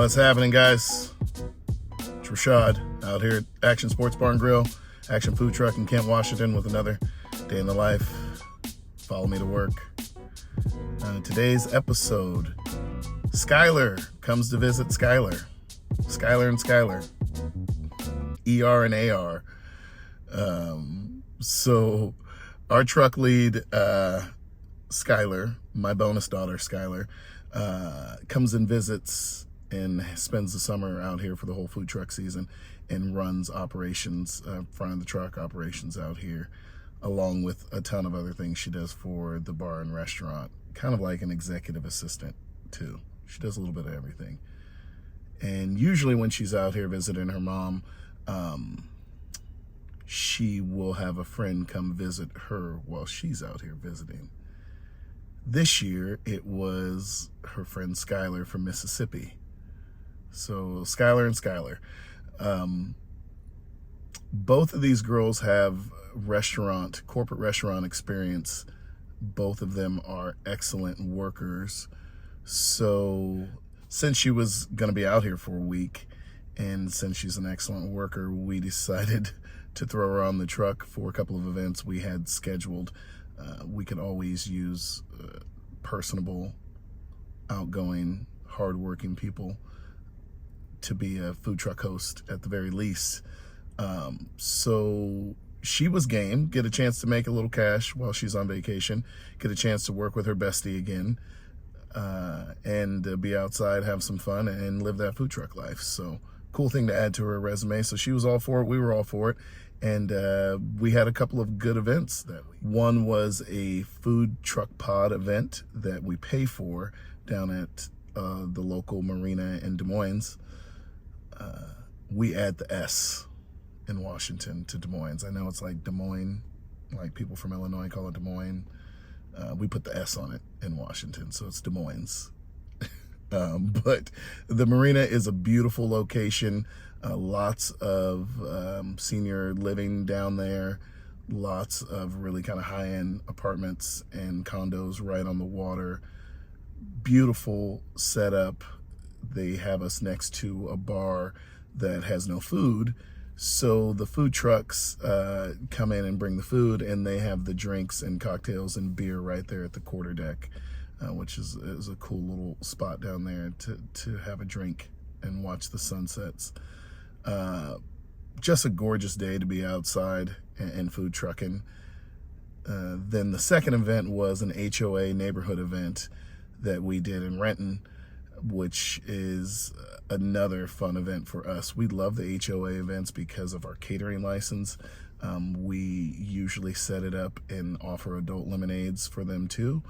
What's happening, guys? It's Rashad out here at Action Sports Bar and Grill, Action Food Truck in Kent, Washington with another day in the life. Follow me to work. Today's episode, Skyler comes to visit Skyler. Skyler and Skyler. ER and AR. So our truck lead, Skyler, my bonus daughter, Skyler, comes and visits and spends the summer out here for the whole food truck season and runs operations, front of the truck operations out here, along with a ton of other things she does for the bar and restaurant, kind of like an executive assistant too. She does a little bit of everything. And usually when she's out here visiting her mom, she will have a friend come visit her while she's out here visiting. This year, it was her friend Skyler from Mississippi. So Skyler and Skyler. Both of these girls have corporate restaurant experience. Both of them are excellent workers. So since she was going to be out here for a week, and since she's an excellent worker, we decided to throw her on the truck for a couple of events we had scheduled. We could always use personable, outgoing, hardworking people to be a food truck host at the very least. So she was game, get a chance to make a little cash while she's on vacation, get a chance to work with her bestie again, and be outside, have some fun, and live that food truck life. So cool thing to add to her resume. So she was all for it. We were all for it. And we had a couple of good events that week. One was a food truck pod event that we pay for down at the local marina in Des Moines. We add the S in Washington to Des Moines. I know it's like Des Moines, like people from Illinois call it Des Moines. We put the S on it in Washington, so it's Des Moines. But the marina is a beautiful location. Lots of senior living down there, lots of really kind of high-end apartments and condos right on the water. Beautiful setup. They have us next to a bar that has no food, so the food trucks come in and bring the food, and they have the drinks and cocktails and beer right there at the quarterdeck, which is a cool little spot down there to have a drink and watch the sunsets. Just a gorgeous day to be outside and food trucking. Then the second event was an HOA neighborhood event that we did in Renton, which is another fun event for us. We love the HOA events because of our catering license. We usually set it up and offer adult lemonades for them too,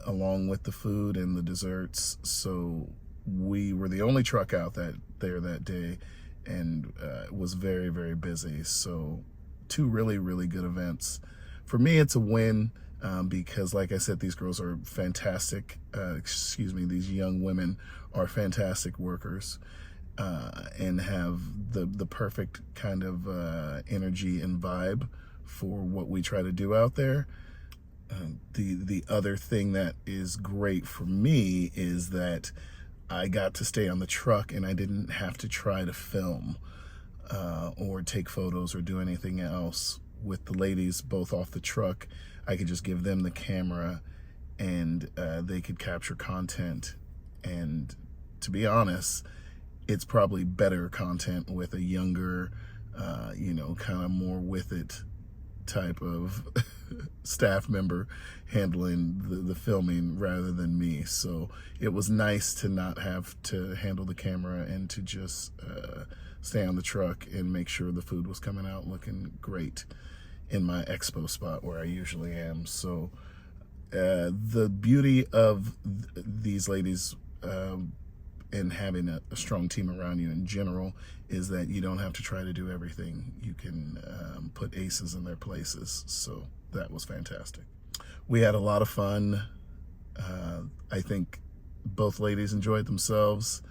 along with the food and the desserts. So we were the only truck out there that day, and it was very, very busy. So two really, really good events. For me, it's a win because, like I said, these girls are fantastic. These young women are fantastic workers and have the perfect kind of energy and vibe for what we try to do out there. The other thing that is great for me is that I got to stay on the truck and I didn't have to try to film or take photos or do anything else with the ladies both off the truck. I could just give them the camera and they could capture content. And to be honest, it's probably better content with a younger, kind of more with it type of staff member handling the filming rather than me. So it was nice to not have to handle the camera and to just stay on the truck and make sure the food was coming out looking great in my expo spot where I usually am. So the beauty of these ladies and having a strong team around you in general is that you don't have to try to do everything. You can put aces in their places. So that was fantastic. We had a lot of fun. I think both ladies enjoyed themselves.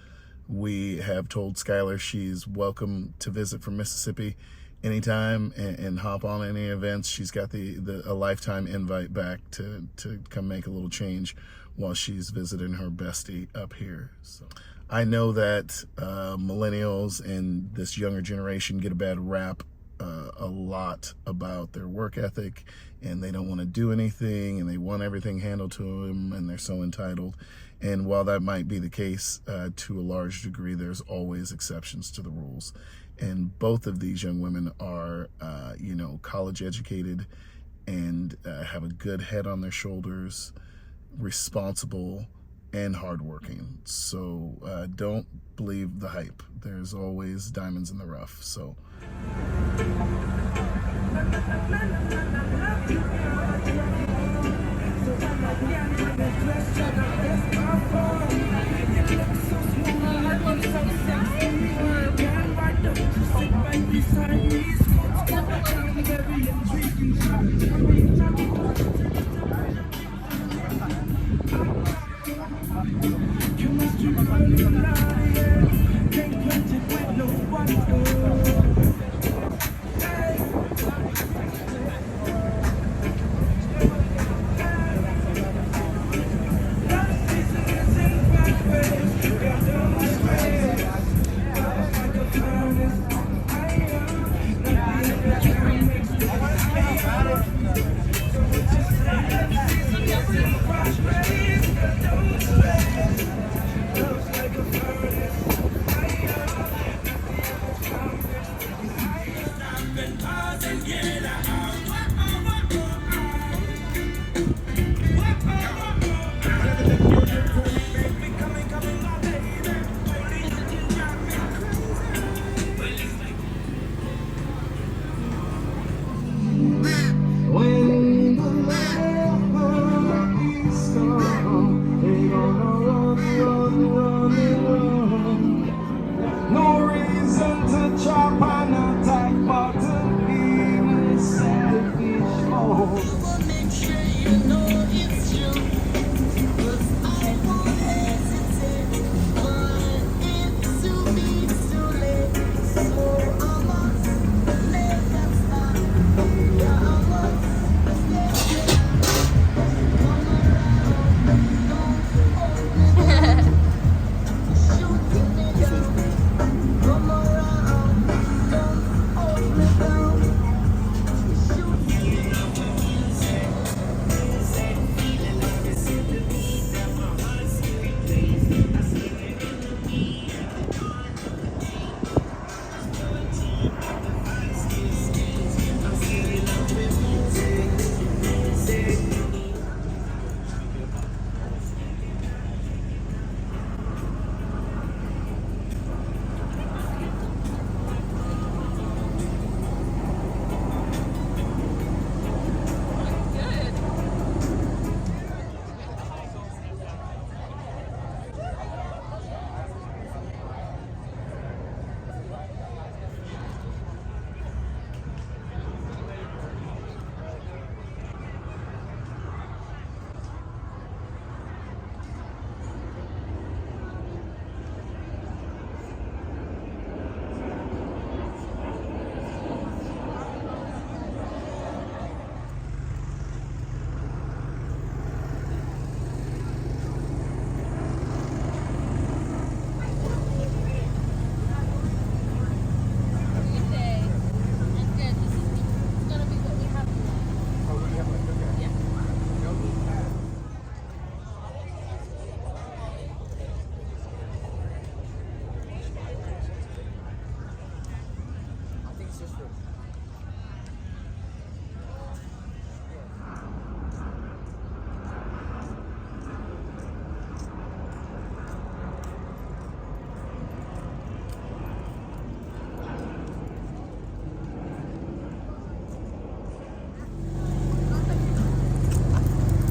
We have told Skyler she's welcome to visit from Mississippi anytime and hop on any events. She's got a lifetime invite back to come make a little change while she's visiting her bestie up here. So I know that millennials and this younger generation get a bad rap a lot about their work ethic, and they don't want to do anything, and they want everything handled to them, and they're so entitled. And while that might be the case to a large degree, there's always exceptions to the rules. And both of these young women are, college educated and have a good head on their shoulders, responsible, and hardworking. So don't believe the hype. There's always diamonds in the rough. So.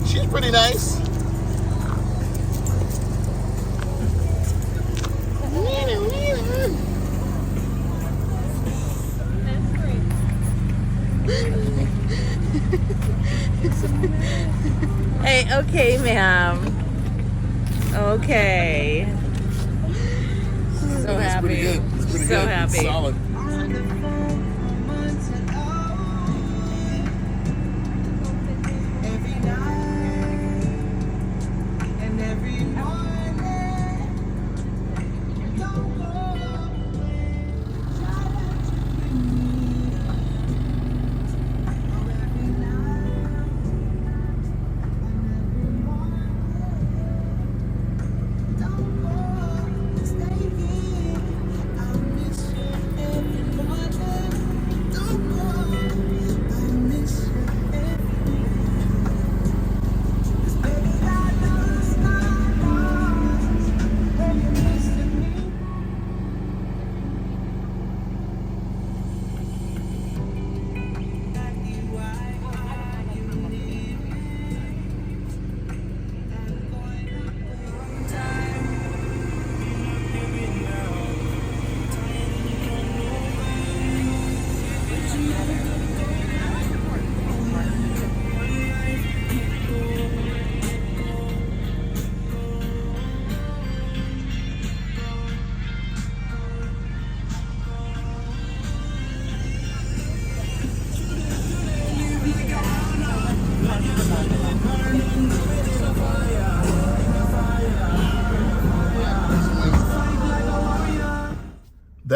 She's pretty nice. Hey, okay, ma'am. Okay. So happy. Pretty good. It's pretty so good. happy. It's solid.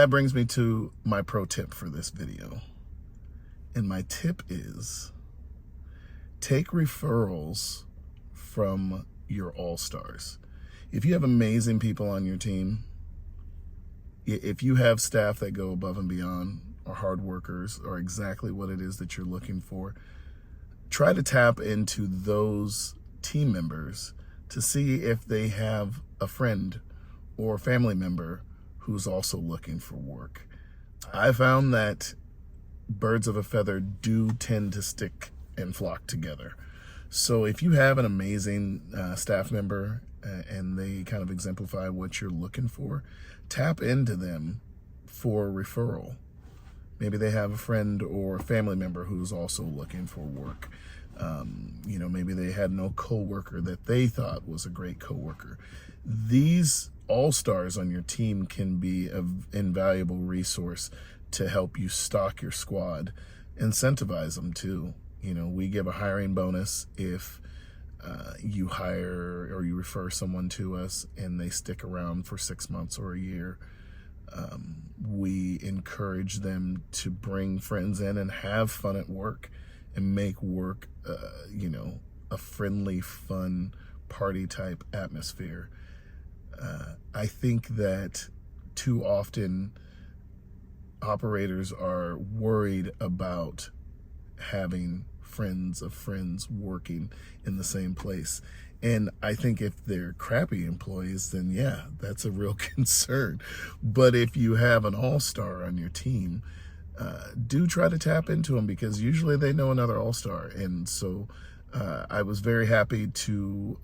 that brings me to my pro tip for this video. And my tip is take referrals from your all-stars. If you have amazing people on your team, if you have staff that go above and beyond, are hard workers, or exactly what it is that you're looking for, try to tap into those team members to see if they have a friend or family member who's also looking for work. I found that birds of a feather do tend to stick and flock together. So if you have an amazing staff member and they kind of exemplify what you're looking for, tap into them for referral. Maybe they have a friend or family member who's also looking for work. Maybe they had no coworker that they thought was a great coworker. These all-stars on your team can be an invaluable resource to help you stock your squad. Incentivize them too. We give a hiring bonus if you hire or you refer someone to us and they stick around for 6 months or a year. We encourage them to bring friends in and have fun at work and make work, a friendly, fun, party type atmosphere. I think that too often operators are worried about having friends of friends working in the same place. And I think if they're crappy employees, then yeah, that's a real concern. But if you have an all-star on your team, do try to tap into them, because usually they know another all-star. And so I was very happy to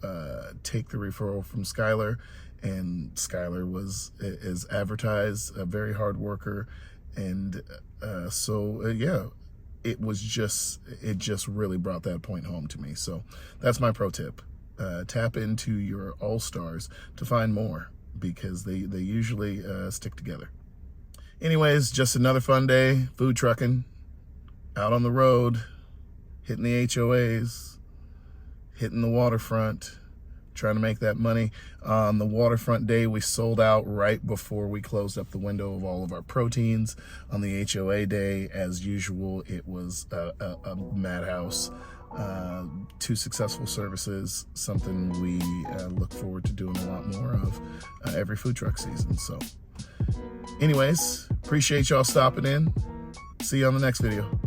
take the referral from Skyler, and Skyler was, as advertised, a very hard worker. And it just really brought that point home to me. So that's my pro tip. Tap into your all-stars to find more, because they usually stick together. Anyways, just another fun day, food trucking, out on the road, hitting the HOAs, hitting the waterfront, trying to make that money. On the waterfront day, we sold out right before we closed up the window of all of our proteins. On the HOA day, as usual, it was a madhouse. 2 successful services, something we look forward to doing a lot more of every food truck season. So anyways, appreciate y'all stopping in. See you on the next video.